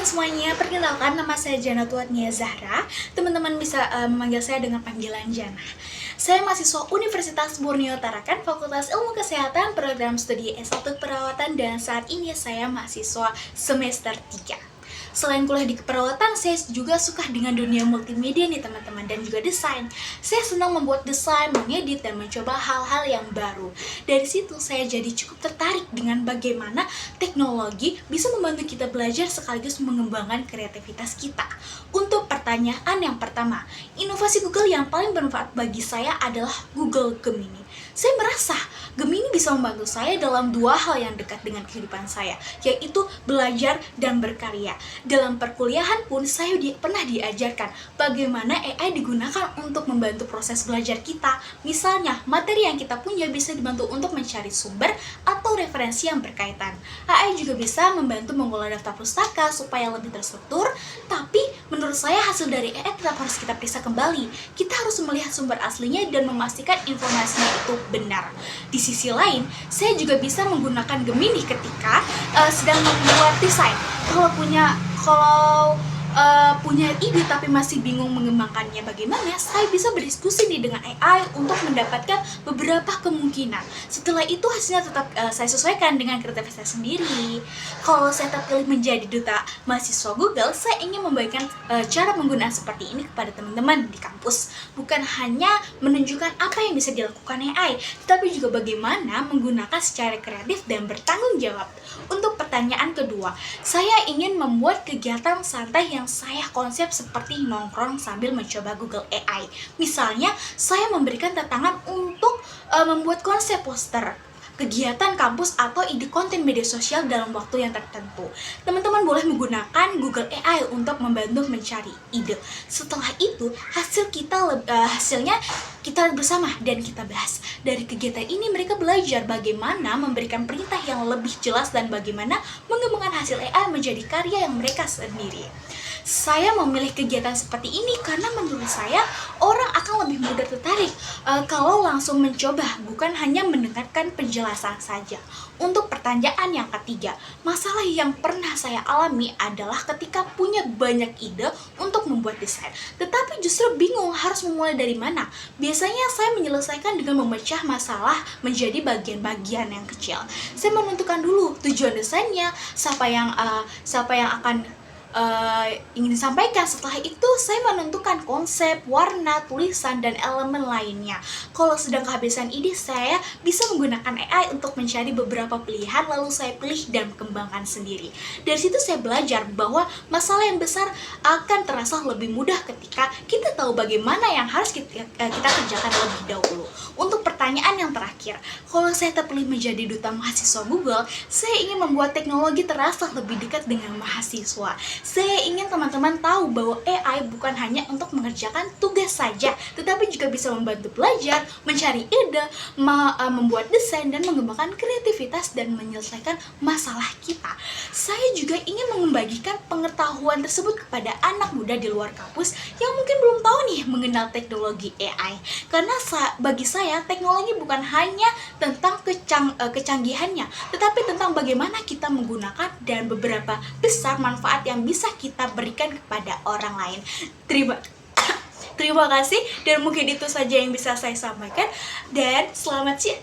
semuanya, perkenalkan nama saya Janatut Nia Zahra. Teman-teman bisa memanggil saya dengan panggilan Jana. Saya mahasiswa Universitas Borneo Tarakan, Fakultas Ilmu Kesehatan, Program Studi S1 Perawatan, dan saat ini saya mahasiswa semester 3. Selain kuliah di keperawatan, saya juga suka dengan dunia multimedia nih teman-teman, dan juga desain. Saya senang membuat desain, mengedit, dan mencoba hal-hal yang baru. Dari situ saya jadi cukup tertarik dengan bagaimana teknologi bisa membantu kita belajar sekaligus mengembangkan kreativitas kita. Untuk pertanyaan yang pertama, inovasi Google yang paling bermanfaat bagi saya adalah Google Gemini. Saya merasa Gemini bisa membantu saya dalam dua hal yang dekat dengan kehidupan saya, yaitu belajar dan berkarya. Dalam perkuliahan pun saya pernah diajarkan bagaimana AI digunakan untuk membantu proses belajar kita. Misalnya, materi yang kita punya bisa dibantu untuk mencari sumber atau referensi yang berkaitan. AI juga bisa membantu mengolah daftar pustaka supaya lebih terstruktur, tapi menurut saya hasil dari AI tetap harus kita periksa kembali. Kita harus melihat sumber aslinya dan memastikan informasinya itu benar. Di sisi lain, saya juga bisa menggunakan Gemini ketika sedang membuat desain. Kalau punya ide tapi masih bingung mengembangkannya bagaimana, saya bisa berdiskusi nih dengan AI untuk mendapatkan beberapa kemungkinan. Setelah itu hasilnya tetap saya sesuaikan dengan kreativitas saya sendiri. Kalau saya terpilih menjadi duta mahasiswa Google, saya ingin membagikan cara penggunaan seperti ini kepada teman-teman di kampus. Bukan hanya menunjukkan apa yang bisa dilakukan AI, tapi juga bagaimana menggunakan secara kreatif dan bertanggung jawab. Untuk pertanyaan kedua, saya ingin membuat kegiatan santai yang saya konsep seperti nongkrong sambil mencoba Google AI. Misalnya, saya memberikan tantangan untuk membuat konsep poster, kegiatan kampus, atau ide konten media sosial dalam waktu yang tertentu. Teman-teman boleh menggunakan Google AI untuk membantu mencari ide. Setelah itu, hasilnya kita bersama dan kita bahas. Dari kegiatan ini mereka belajar bagaimana memberikan perintah yang lebih jelas dan bagaimana mengembangkan hasil AI menjadi karya yang mereka sendiri. Saya memilih kegiatan seperti ini karena menurut saya orang akan lebih mudah tertarik kalau langsung mencoba, bukan hanya mendengarkan penjelasan saja. Untuk pertanyaan yang ketiga, masalah yang pernah saya alami adalah ketika punya banyak ide untuk membuat desain, tetapi justru bingung harus memulai dari mana. Biasanya saya menyelesaikan dengan memecah masalah menjadi bagian-bagian yang kecil. Saya menentukan dulu tujuan desainnya, siapa yang akan ingin disampaikan. Setelah itu saya menentukan konsep, warna, tulisan, dan elemen lainnya. Kalau sedang kehabisan ide, saya bisa menggunakan AI untuk mencari beberapa pilihan, lalu saya pilih dan kembangkan sendiri. Dari situ saya belajar bahwa masalah yang besar akan terasa lebih mudah ketika kita tahu bagaimana yang harus kita kerjakan lebih dahulu. Untuk pertanyaan yang terakhir, kalau saya terpilih menjadi duta mahasiswa Google, saya ingin membuat teknologi terasa lebih dekat dengan mahasiswa. Saya ingin teman-teman tahu bahwa AI bukan hanya untuk mengerjakan tugas saja, tetapi juga bisa membantu belajar, mencari ide, membuat desain, dan mengembangkan kreativitas dan menyelesaikan masalah kita. Saya juga ingin membagikan pengetahuan tersebut kepada anak muda di luar kampus yang mungkin belum tahu nih mengenal teknologi AI. Karena bagi saya teknologi bukan hanya tentang kecanggihannya, tetapi tentang bagaimana kita menggunakan dan beberapa besar manfaat yang bisa kita berikan kepada orang lain. Terima kasih, dan mungkin itu saja yang bisa saya sampaikan, dan selamat siang.